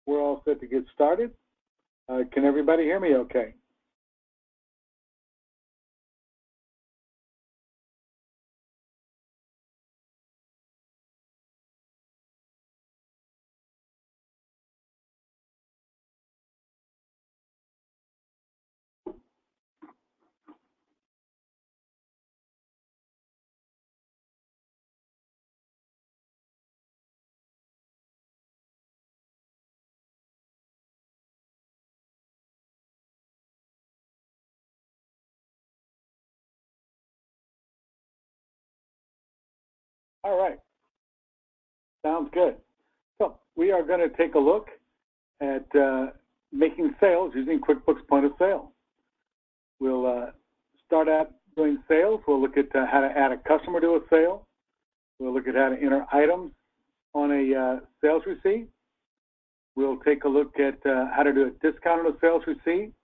We're all set to get started. Can everybody hear me okay? All right. Sounds good. So we are going to take a look at making sales using QuickBooks Point of Sale. We'll start out doing sales. We'll look at how to add a customer to a sale. We'll look at how to enter items on a sales receipt. We'll take a look at how to do a discount on a sales receipt.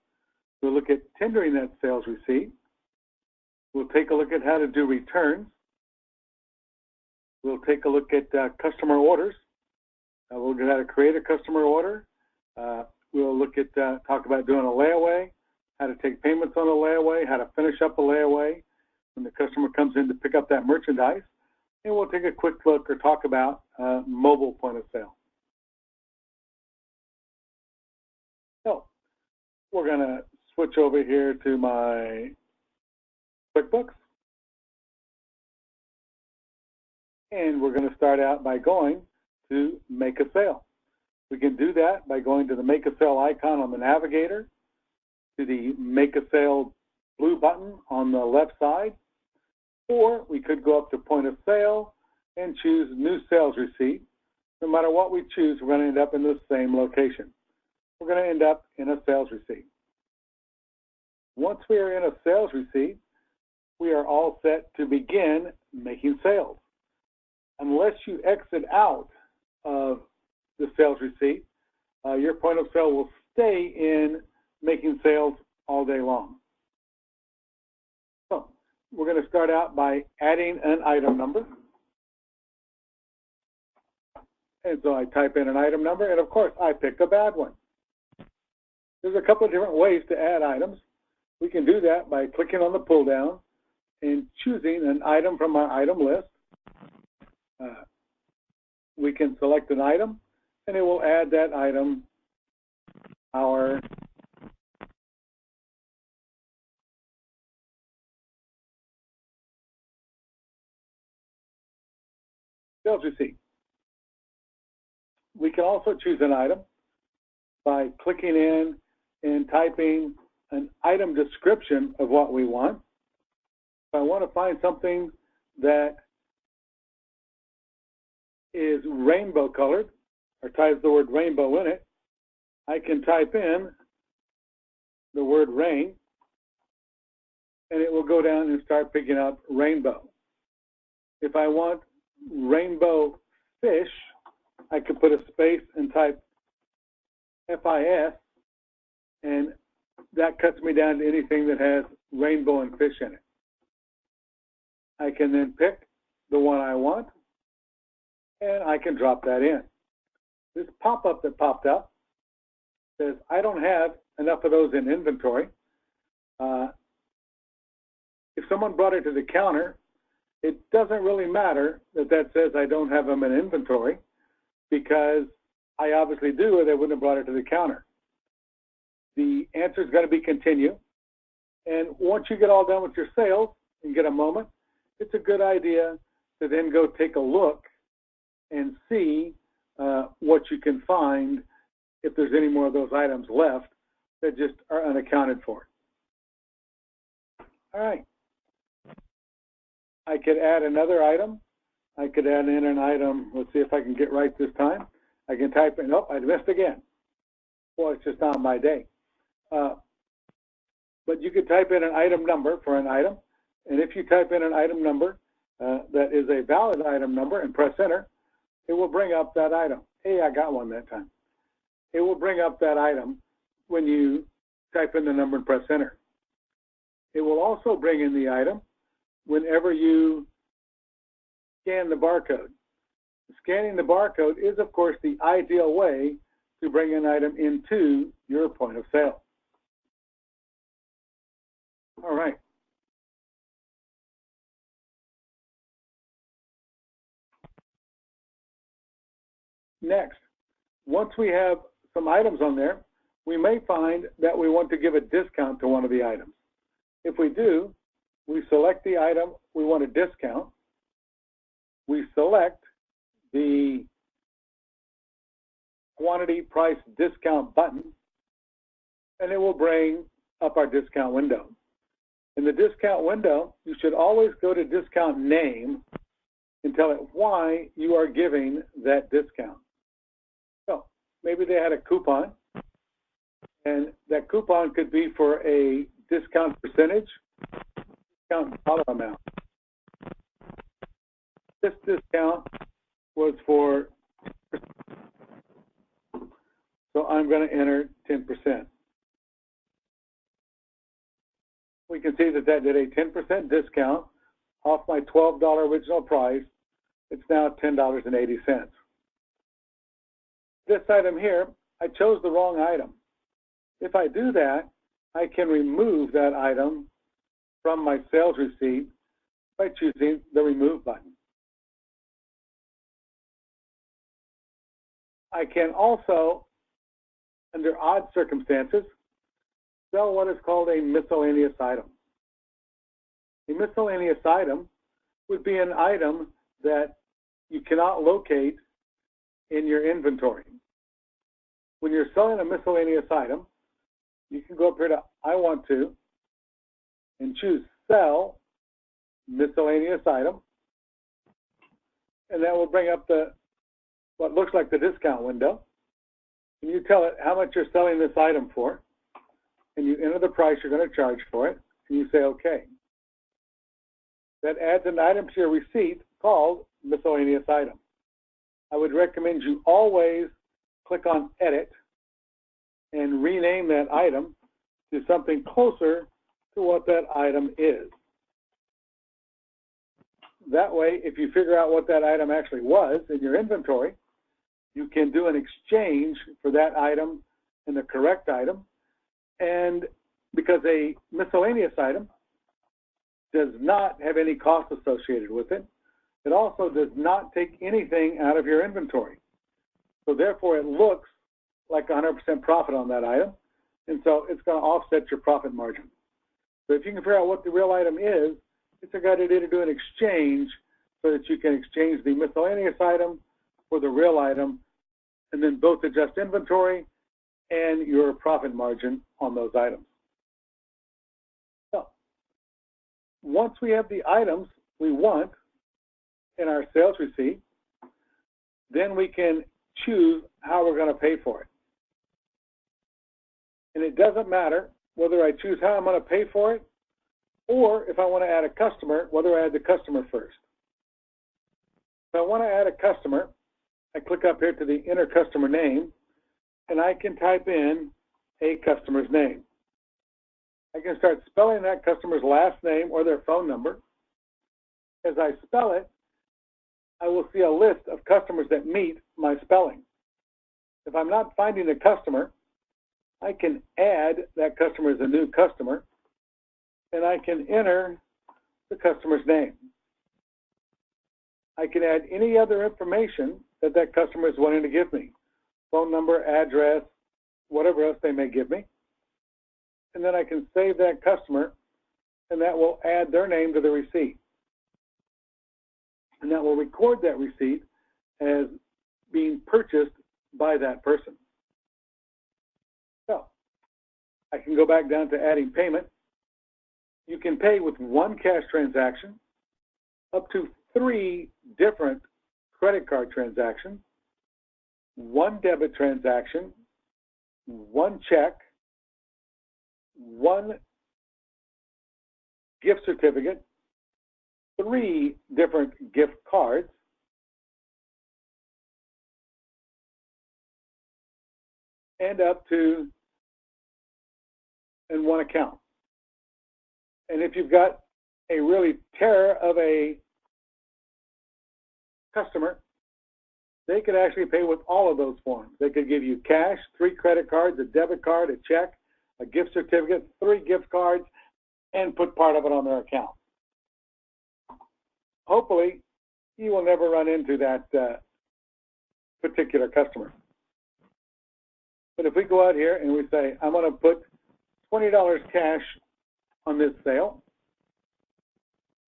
We'll look at tendering that sales receipt. We'll take a look at how to do returns. We'll take a look at customer orders. We'll look at how to create a customer order. We'll look at talk about doing a layaway, how to take payments on a layaway, how to finish up a layaway when the customer comes in to pick up that merchandise. And we'll take a quick look or talk about mobile point of sale. So we're going to switch over here to my QuickBooks. And we're going to start out by going to make a sale. We can do that by going to the make a sale icon on the navigator, to the make a sale blue button on the left side, or we could go up to point of sale and choose new sales receipt. No matter what we choose, we're going to end up in the same location. We're going to end up in a sales receipt. Once we are in a sales receipt, we are all set to begin making sales. Unless you exit out of the sales receipt, your point of sale will stay in making sales all day long. So we're going to start out by adding an item number. And so I type in an item number, and of course I pick a bad one. There's a couple of different ways to add items. We can do that by clicking on the pull down and choosing an item from our item list. We can select an item, and it will add that item our sales receipt. We can also choose an item by clicking in and typing an item description of what we want. If I want to find something that is rainbow colored, or ties the word rainbow in it, I can type in the word rain, and it will go down and start picking up rainbow. If I want rainbow fish, I could put a space and type FIS, and that cuts me down to anything that has rainbow and fish in it. I can then pick the one I want, and I can drop that in. This pop-up that popped up says, I don't have enough of those in inventory. If someone brought it to the counter, it doesn't really matter that that says I don't have them in inventory, because I obviously do, or they wouldn't have brought it to the counter. The answer is going to be continue. And once you get all done with your sales and get a moment, it's a good idea to then go take a look and see what you can find if there's any more of those items left that just are unaccounted for. All right. I could add another item. I could add in an item. Let's see if I can get right this time. I can type in, oh, I missed again. Well, it's just not my day. But you could type in an item number for an item. And if you type in an item number that is a valid item number and press enter, it will bring up that item. Hey, I got one that time. It will bring up that item when you type in the number and press enter. It will also bring in the item whenever you scan the barcode. Scanning the barcode is, of course, the ideal way to bring an item into your point of sale. All right. Next, once we have some items on there, we may find that we want to give a discount to one of the items. If we do, we select the item we want to discount. We select the quantity price discount button, and it will bring up our discount window. In the discount window, you should always go to discount name and tell it why you are giving that discount. So maybe they had a coupon, and that coupon could be for a discount percentage, discount dollar amount. This discount was for 10%. So I'm going to enter 10%. We can see that that did a 10% discount off my $12 original price. It's now $10.80. This item here, I chose the wrong item. If I do that, I can remove that item from my sales receipt by choosing the Remove button. I can also, under odd circumstances, sell what is called a miscellaneous item. A miscellaneous item would be an item that you cannot locate in your inventory. When you're selling a miscellaneous item, you can go up here to I want to and choose Sell Miscellaneous Item, and that will bring up what looks like the discount window. And you tell it how much you're selling this item for, and you enter the price you're going to charge for it, and you say OK. That adds an item to your receipt called Miscellaneous Item. I would recommend you always click on Edit and rename that item to something closer to what that item is. That way, if you figure out what that item actually was in your inventory, you can do an exchange for that item and the correct item. And because a miscellaneous item does not have any cost associated with it, it also does not take anything out of your inventory. So therefore, it looks like 100% profit on that item, and so it's going to offset your profit margin. So if you can figure out what the real item is, it's a good idea to do an exchange so that you can exchange the miscellaneous item for the real item, and then both adjust inventory and your profit margin on those items. So once we have the items we want in our sales receipt, then we can choose how we're going to pay for it. And it doesn't matter whether I choose how I'm going to pay for it, or if I want to add a customer, whether I add the customer first. If I want to add a customer, I click up here to the Enter Customer Name, and I can type in a customer's name. I can start spelling that customer's last name or their phone number. As I spell it, I will see a list of customers that meet my spelling. If I'm not finding a customer, I can add that customer as a new customer, and I can enter the customer's name. I can add any other information that that customer is wanting to give me, phone number, address, whatever else they may give me. And then I can save that customer, and that will add their name to the receipt. And that will record that receipt as being purchased by that person. So I can go back down to adding payment. You can pay with one cash transaction, up to 3 different credit card transactions, 1 debit transaction, 1 check, 1 gift certificate, 3 different gift cards, and up to in 1 account. And if you've got a really terror of a customer, they could actually pay with all of those forms. They could give you cash, 3 credit cards, a debit card, a check, a gift certificate, 3 gift cards, and put part of it on their account. Hopefully, you will never run into that particular customer. But if we go out here and we say, I'm going to put $20 cash on this sale,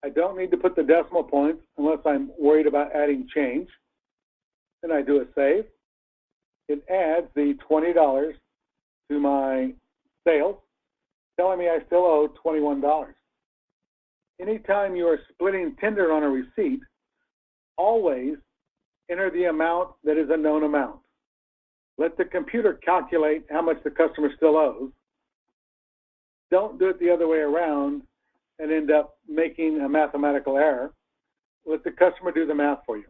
I don't need to put the decimal points unless I'm worried about adding change. Then I do a save. It adds the $20 to my sales, telling me I still owe $21. Anytime you are splitting tender on a receipt, always enter the amount that is a known amount. Let the computer calculate how much the customer still owes. Don't do it the other way around and end up making a mathematical error. Let the customer do the math for you.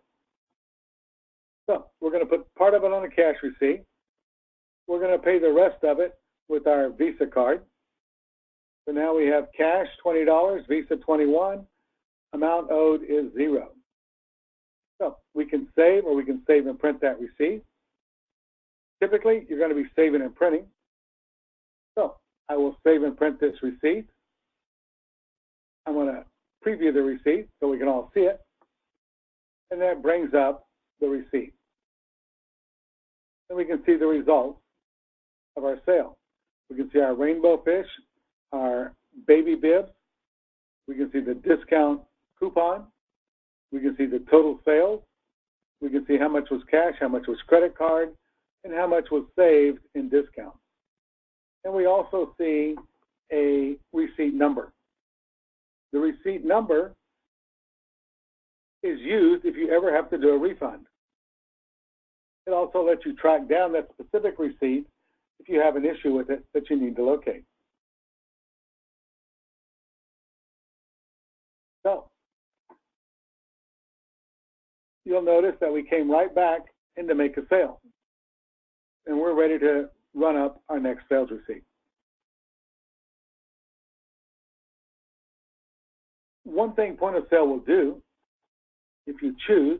So we're going to put part of it on a cash receipt. We're going to pay the rest of it with our Visa card. So now we have cash, $20, Visa, $21. Amount owed is 0. So we can save, or we can save and print that receipt. Typically, you're going to be saving and printing. So I will save and print this receipt. I'm going to preview the receipt so we can all see it. And that brings up the receipt. And we can see the results of our sale. We can see our rainbow fish, our baby bibs. We can see the discount coupon. We can see the total sales. We can see how much was cash, how much was credit card, and how much was saved in discount. And we also see a receipt number. The receipt number is used if you ever have to do a refund. It also lets you track down that specific receipt if you have an issue with it that you need to locate. So you'll notice that we came right back into Make a Sale. And we're ready to run up our next sales receipt. One thing Point of Sale will do, if you choose,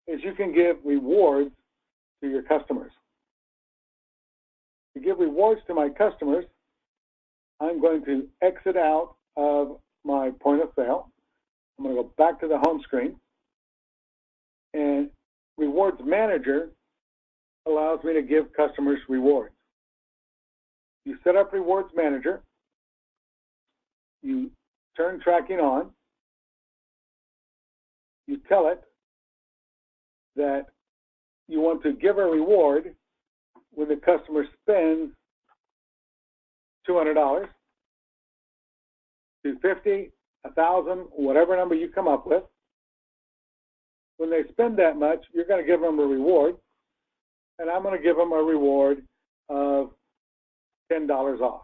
is you can give rewards to your customers. To give rewards to my customers, I'm going to exit out of my Point of Sale. I'm going to go back to the home screen. And Rewards Manager allows me to give customers rewards. You set up Rewards Manager. You turn tracking on. You tell it that you want to give a reward when the customer spends $200, $250, $1,000, whatever number you come up with. When they spend that much, you're going to give them a reward, and I'm going to give them a reward of $10 off.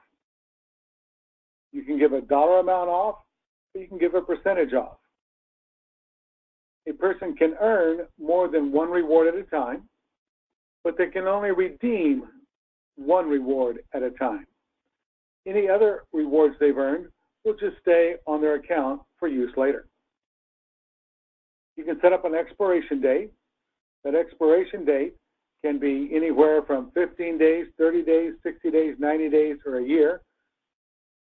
You can give a dollar amount off, or you can give a percentage off. A person can earn more than one reward at a time, but they can only redeem one reward at a time. Any other rewards they've earned will just stay on their account for use later. You can set up an expiration date. That expiration date can be anywhere from 15 days, 30 days, 60 days, 90 days, or a year,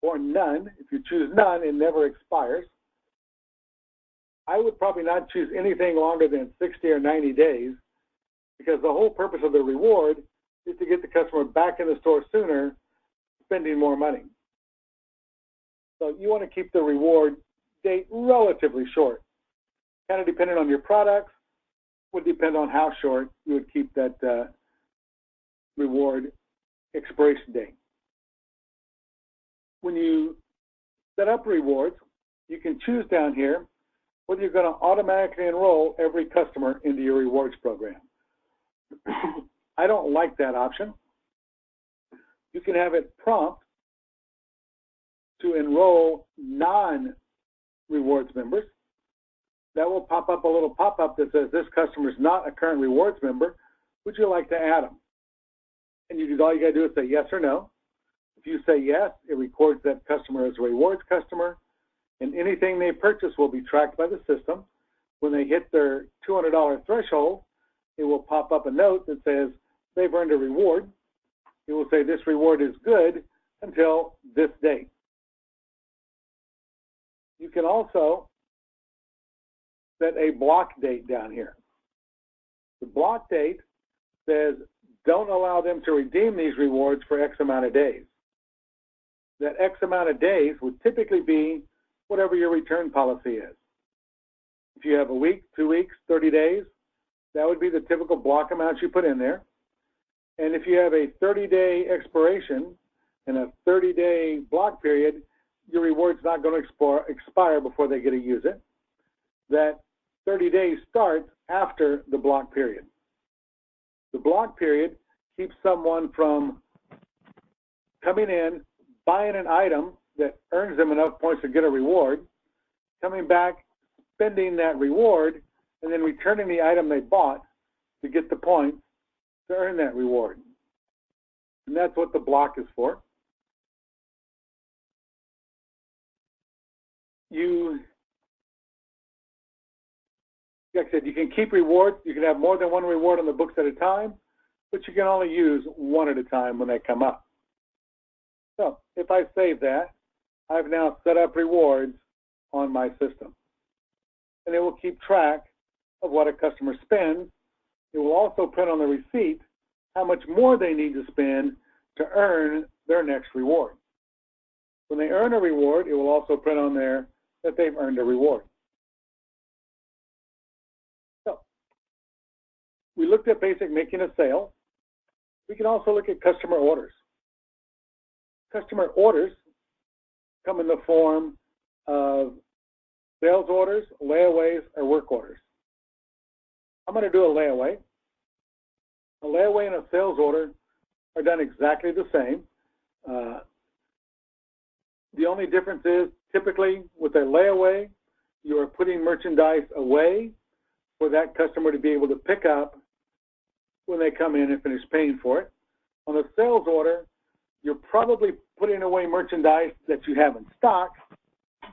or none. If you choose none, it never expires. I would probably not choose anything longer than 60 or 90 days because the whole purpose of the reward is to get the customer back in the store sooner, spending more money. So you want to keep the reward date relatively short. Kind of depending on your products, would depend on how short you would keep that reward expiration date. When you set up rewards, you can choose down here whether you're going to automatically enroll every customer into your rewards program. I don't like that option. You can have it prompt to enroll non-rewards members. That will pop up a little pop-up that says this customer is not a current rewards member. Would you like to add them? And all you got to do is say yes or no. If you say yes, it records that customer as a rewards customer, and anything they purchase will be tracked by the system. When they hit their $200 threshold, it will pop up a note that says they've earned a reward. It will say this reward is good until this date. You can also set a block date down here. The block date says don't allow them to redeem these rewards for X amount of days. That X amount of days would typically be whatever your return policy is. If you have a week, 2 weeks, 30 days, that would be the typical block amount you put in there. And if you have a 30-day expiration and a 30-day block period, your reward's not going to expire before they get to use it. That 30 days starts after the block period. The block period keeps someone from coming in, buying an item that earns them enough points to get a reward, coming back, spending that reward, and then returning the item they bought to get the points to earn that reward. And that's what the block is for. Like I said, you can keep rewards. You can have more than one reward on the books at a time, but you can only use one at a time when they come up. So if I save that, I've now set up rewards on my system. And it will keep track of what a customer spends. It will also print on the receipt how much more they need to spend to earn their next reward. When they earn a reward, it will also print on there that they've earned a reward. So we looked at basic making a sale. We can also look at customer orders. Customer orders come in the form of sales orders, layaways, or work orders. I'm going to do a layaway. A layaway and a sales order are done exactly the same. The only difference is typically with a layaway, you are putting merchandise away for that customer to be able to pick up when they come in and finish paying for it. On a sales order, you're probably putting away merchandise that you have in stock,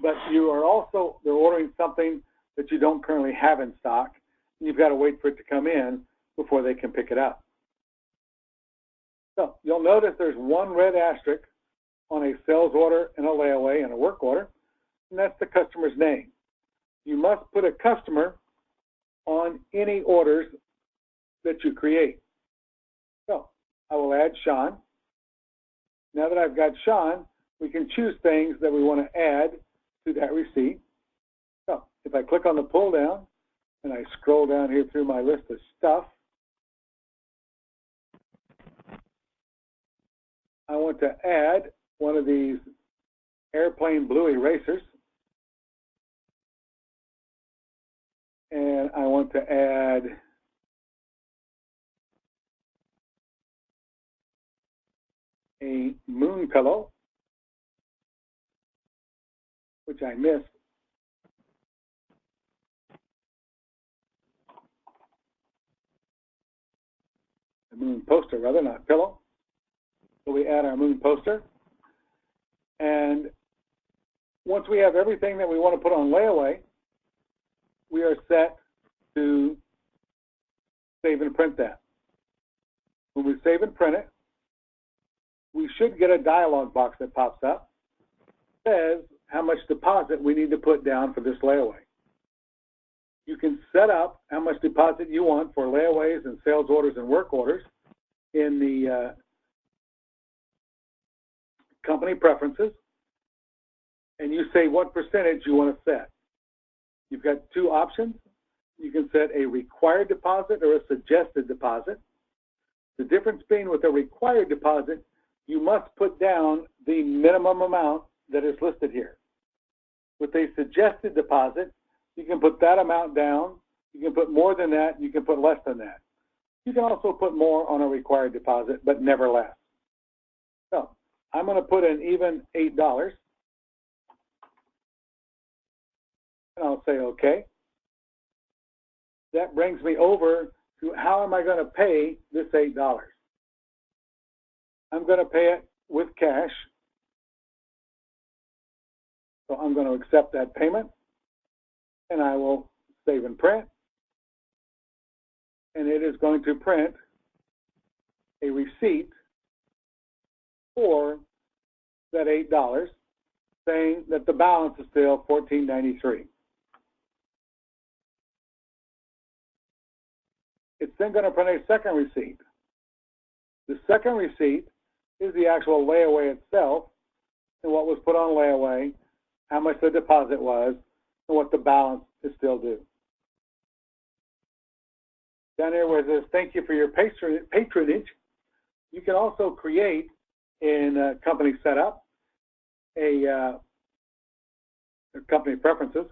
but you are also, they're ordering something that you don't currently have in stock. And you've got to wait for it to come in before they can pick it up. So you'll notice there's one red asterisk on a sales order and a layaway and a work order, and that's the customer's name. You must put a customer on any orders that you create. So I will add Sean. Now that I've got Sean, we can choose things that we want to add to that receipt. So if I click on the pull down and I scroll down here through my list of stuff, I want to add one of these airplane blue erasers. And I want to add a moon pillow, which I missed. A moon poster, rather, not pillow. So we add our moon poster. And once we have everything that we want to put on layaway, we are set to save and print that. When we save and print it, we should get a dialog box that pops up. It says how much deposit we need to put down for this layaway. You can set up how much deposit you want for layaways and sales orders and work orders in the company preferences, and you say what percentage you want to set. You've got two options. You can set a required deposit or a suggested deposit. The difference being with a required deposit, you must put down the minimum amount that is listed here. With a suggested deposit, you can put that amount down. You can put more than that. You can put less than that. You can also put more on a required deposit, but never less. So I'm going to put in even $8. And I'll say OK. That brings me over to how am I going to pay this $8? I'm going to pay it with cash. So I'm going to accept that payment, and I will save and print. and it is going to print a receipt for that $8, saying that the balance is still $14.93. It's then going to print a second receipt. The second receipt is the actual layaway itself and what was put on layaway, how much the deposit was, and what the balance is still due. Down here where it says, thank you for your patronage, you can also create in company setup a company preferences,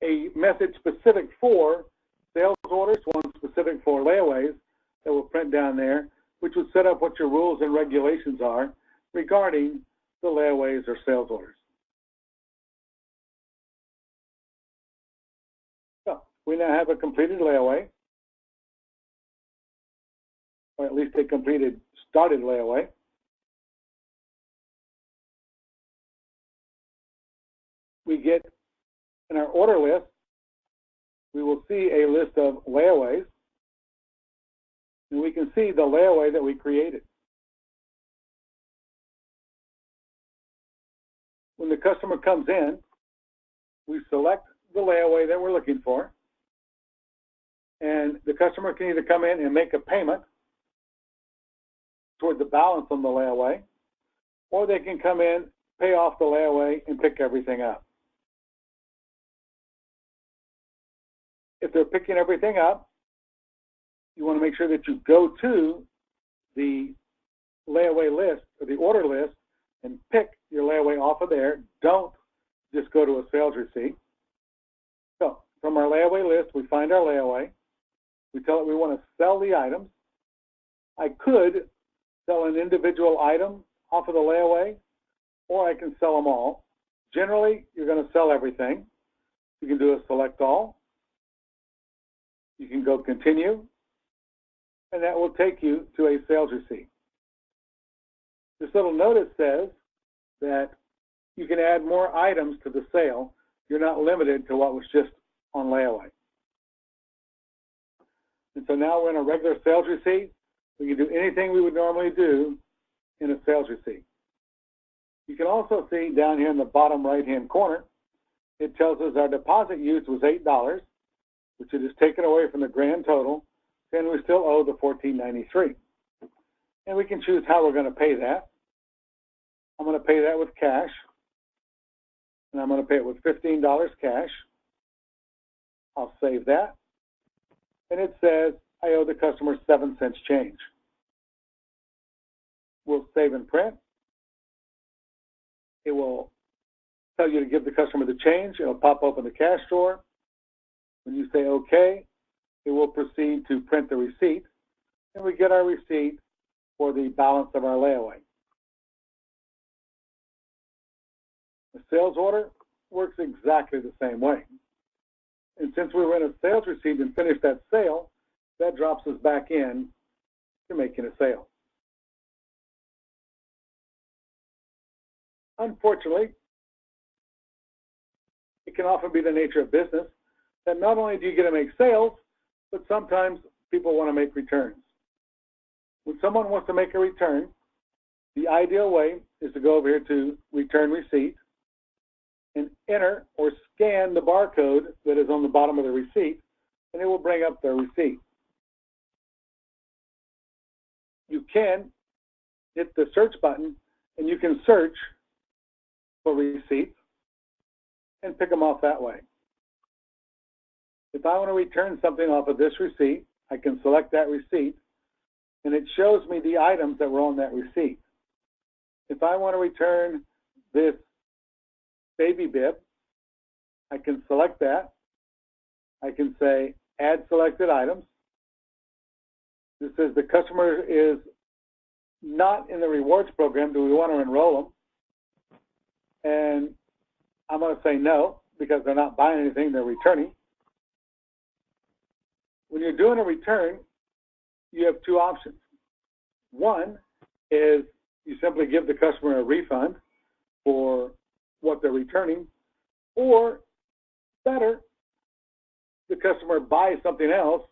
a message specific for sales orders, one specific for layaways that will print down there, which would set up what your rules and regulations are regarding the layaways or sales orders. So we now have a completed layaway, or at least a completed started layaway. We get in our order list, we will see a list of layaways, and we can see the layaway that we created. When the customer comes in, we select the layaway that we're looking for, and the customer can either come in and make a payment toward the balance on the layaway, or they can come in, pay off the layaway, and pick everything up. If they're picking everything up, you want to make sure that you go to the layaway list or the order list and pick your layaway off of there. Don't just go to a sales receipt. So from our layaway list, we find our layaway. We tell it we want to sell the items. I could sell an individual item off of the layaway, or I can sell them all. Generally, you're going to sell everything. You can do a select all. You can go continue, and that will take you to a sales receipt. This little notice says that you can add more items to the sale. You're not limited to what was just on layaway. And so now we're in a regular sales receipt. We can do anything we would normally do in a sales receipt. You can also see down here in the bottom right-hand corner, it tells us our deposit used was $8, which it is taken away from the grand total, and we still owe the $14.93. And we can choose how we're going to pay that. I'm going to pay that with cash, and I'm going to pay it with $15 cash. I'll save that, and it says I owe the customer 7 cents change. We'll save and print. It will tell you to give the customer the change. It'll pop open the cash drawer. When you say OK, it will proceed to print the receipt, and we get our receipt for the balance of our layaway. The sales order works exactly the same way. And since we were in a sales receipt and finished that sale, that drops us back in to making a sale. Unfortunately, it can often be the nature of business that not only do you get to make sales, but sometimes people want to make returns. When someone wants to make a return, the ideal way is to go over here to Return Receipt and enter or scan the barcode that is on the bottom of the receipt, and it will bring up the receipt. You can hit the search button, and you can search for receipts and pick them off that way. If I want to return something off of this receipt, I can select that receipt, and it shows me the items that were on that receipt. If I want to return this baby bib, I can select that. I can say Add Selected Items. This says the customer is not in the rewards program. Do we want to enroll them? And I'm going to say no, because they're not buying anything, they're returning. When you're doing a return, you have two options. One is you simply give the customer a refund for what they're returning, or better, the customer buys something else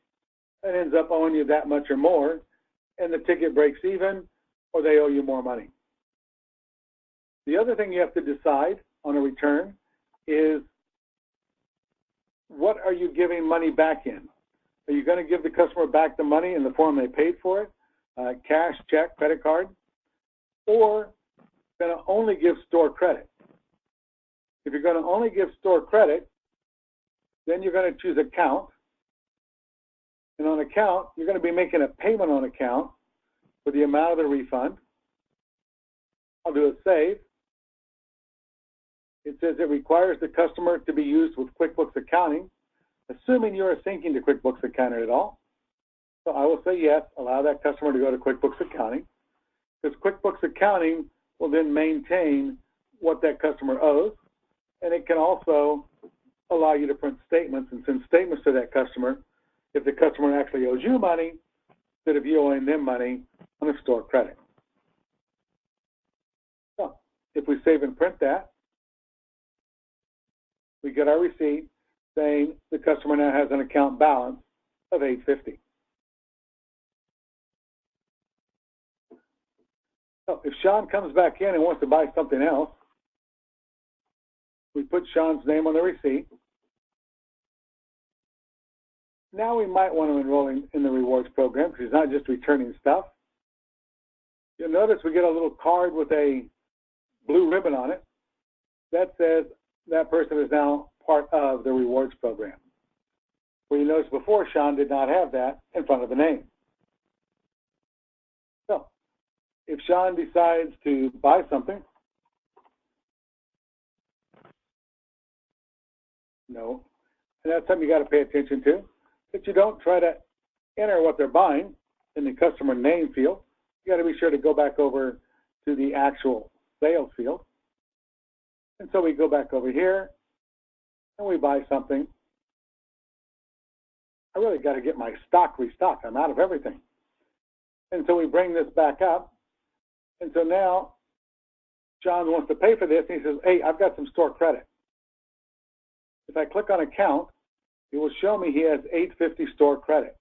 and ends up owing you that much or more, and the ticket breaks even, or they owe you more money. The other thing you have to decide on a return is, what are you giving money back in? Are you going to give the customer back the money in the form they paid for it, cash, check, credit card, or going to only give store credit? If you're going to only give store credit, then you're going to choose account. And on account, you're going to be making a payment on account for the amount of the refund. I'll do a save. It says it requires the customer to be used with QuickBooks Accounting, assuming you are syncing to QuickBooks Accounting at all. So I will say yes, allow that customer to go to QuickBooks Accounting, because QuickBooks Accounting will then maintain what that customer owes, and it can also allow you to print statements and send statements to that customer if the customer actually owes you money instead of you owing them money on a store credit. So if we save and print that, we get our receipt saying the customer now has an account balance of $850. So if Sean comes back in and wants to buy something else, we put Sean's name on the receipt. Now we might want to enroll in the rewards program because he's not just returning stuff. You'll notice we get a little card with a blue ribbon on it that says that person is now part of the rewards program. Well, you notice before Sean did not have that in front of the name. So if Sean decides to buy something, no, and that's something you got to pay attention to, that you don't try to enter what they're buying in the customer name field. You got to be sure to go back over to the actual sales field. And so we go back over here and we buy something. I really got to get my stock restocked. I'm out of everything. And so we bring this back up. And so now John wants to pay for this, and he says, hey, I've got some store credit. If I click on account, it will show me he has $850 store credit.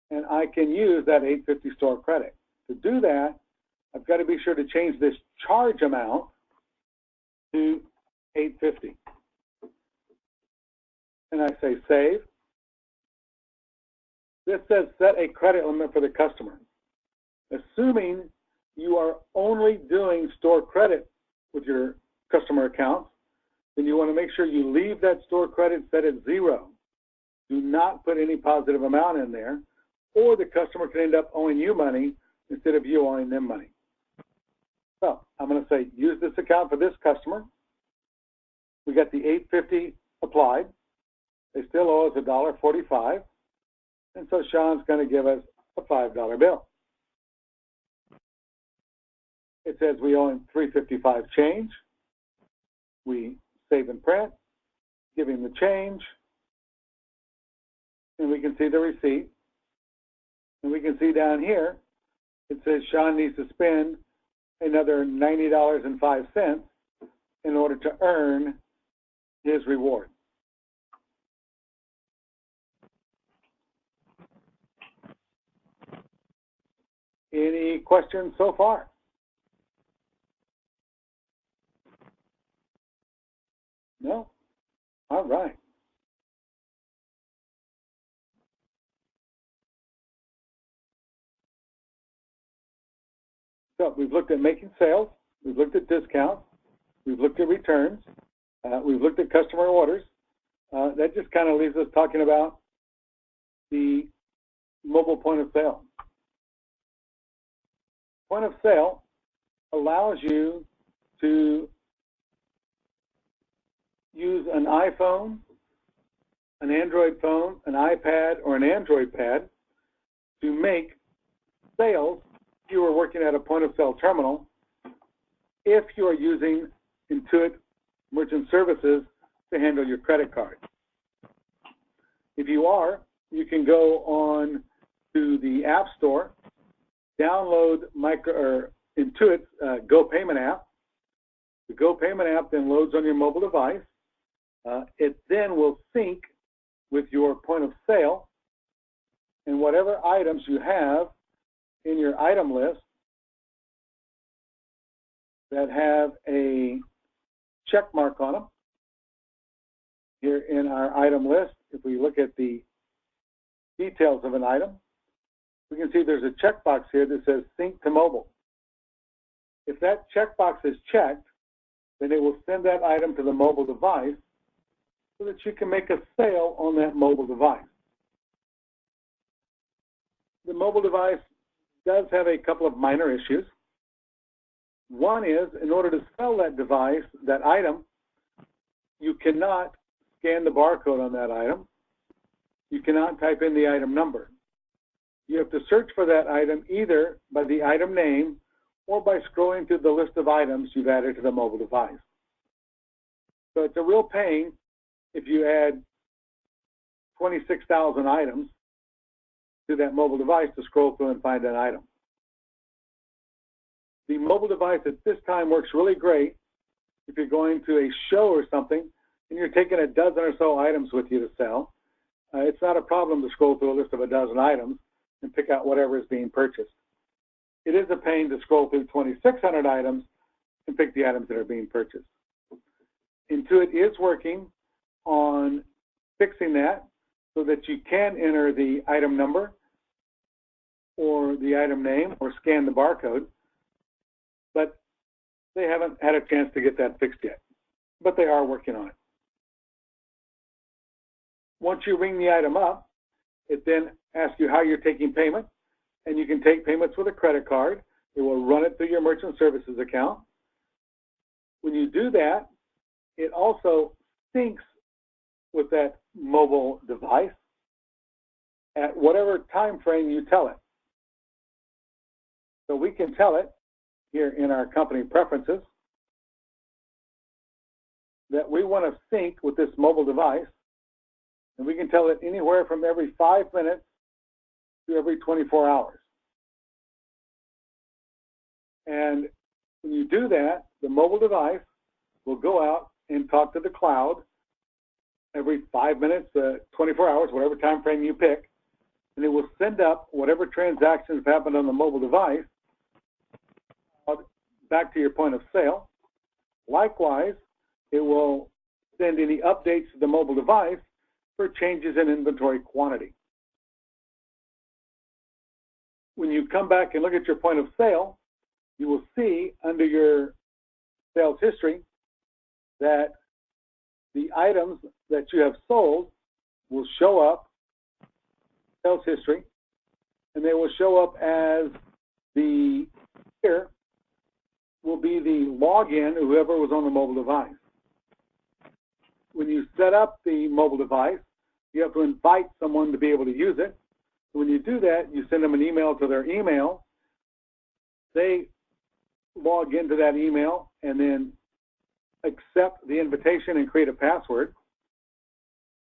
And I can use that $850 store credit. To do that, I've got to be sure to change this charge amount to $850. And I say save. This says set a credit limit for the customer. Assuming you are only doing store credit with your customer accounts, then you want to make sure you leave that store credit set at 0. Do not put any positive amount in there, or the customer can end up owing you money instead of you owing them money. So I'm going to say use this account for this customer. We got the $850 applied. They still owe us $1.45. And so Sean's going to give us a $5 bill. It says we owe him $355 change. We save and print, give him the change, and we can see the receipt. And we can see down here, it says Sean needs to spend another $90.05 in order to earn his reward. Any questions so far? No? All right. So we've looked at making sales, we've looked at discounts, we've looked at returns, we've looked at customer orders. That just kind of leaves us talking about the mobile point of sale. Point of sale allows you to use an iPhone, an Android phone, an iPad, or an Android pad to make sales if you are working at a point of sale terminal, if you are using Intuit Merchant Services to handle your credit card. If you are, you can go on to the App Store, download Intuit's Go Payment app. The Go Payment app then loads on your mobile device. It then will sync with your point of sale, items you have in your item list that have a check mark on them. Here in our item list, if we look at the details of an item, we can see there's a checkbox here that says sync to mobile. If that checkbox is checked, then it will send that item to the mobile device so that you can make a sale on that mobile device. The mobile device does have a couple of minor issues. One is, in order to sell that device, that item, you cannot scan the barcode on that item. You cannot type in the item number. You have to search for that item either by the item name or by scrolling through the list of items you've added to the mobile device. So it's a real pain if you add 26,000 items to that mobile device to scroll through and find an item. The mobile device at this time works really great if you're going to a show or something and you're taking a dozen or so items with you to sell. It's not a problem to scroll through a list of a dozen items and pick out whatever is being purchased. It is a pain to scroll through 2,600 items and pick the items that are being purchased. Intuit is working on fixing that so that you can enter the item number or the item name or scan the barcode, but they haven't had a chance to get that fixed yet, but they are working on it. Once you ring the item up, it then asks you how you're taking payment, and you can take payments with a credit card. It will run it through your merchant services account. When you do that, it also syncs with that mobile device at whatever time frame you tell it. So we can tell it here in our company preferences that we want to sync with this mobile device, and we can tell it anywhere from every 5 minutes to every 24 hours. And when you do that, the mobile device will go out and talk to the cloud every 5 minutes, 24 hours, whatever time frame you pick, and it will send up whatever transactions have happened on the mobile device back to your point of sale. Likewise, it will send any updates to the mobile device for changes in inventory quantity. When you come back and look at your point of sale, you will see under your sales history that the items that you have sold will show up, sales history, and they will show up as the here will be the login, whoever was on the mobile device. When you set up the mobile device, you have to invite someone to be able to use it. When you do that, you send them an email to their email. They log into that email and then accept the invitation and create a password.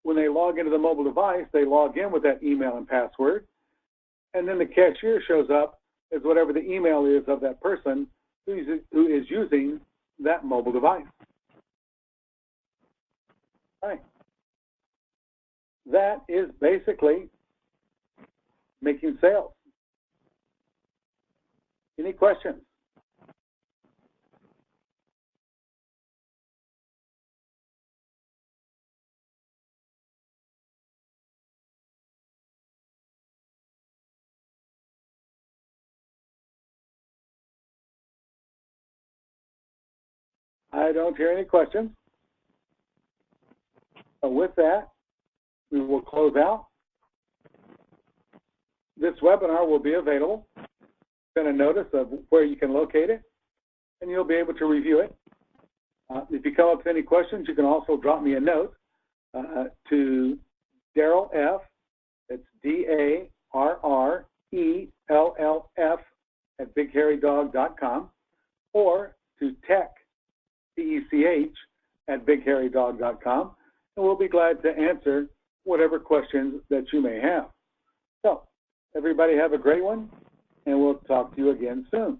When they log into the mobile device, they log in with that email and password, and then the cashier shows up as whatever the email is of that person who is using that mobile device. All right. That is basically making sales. Any questions? I don't hear any questions. So with that, we will close out. This webinar will be available. Send a notice of where you can locate it, and you'll be able to review it. If you come up with any questions, you can also drop me a note to Darrell F. That's DARRELLF at BigHairyDog.com, or to Tech, TECH, at BigHairyDog.com, and we'll be glad to answer whatever questions that you may have. So, everybody have a great one, and we'll talk to you again soon.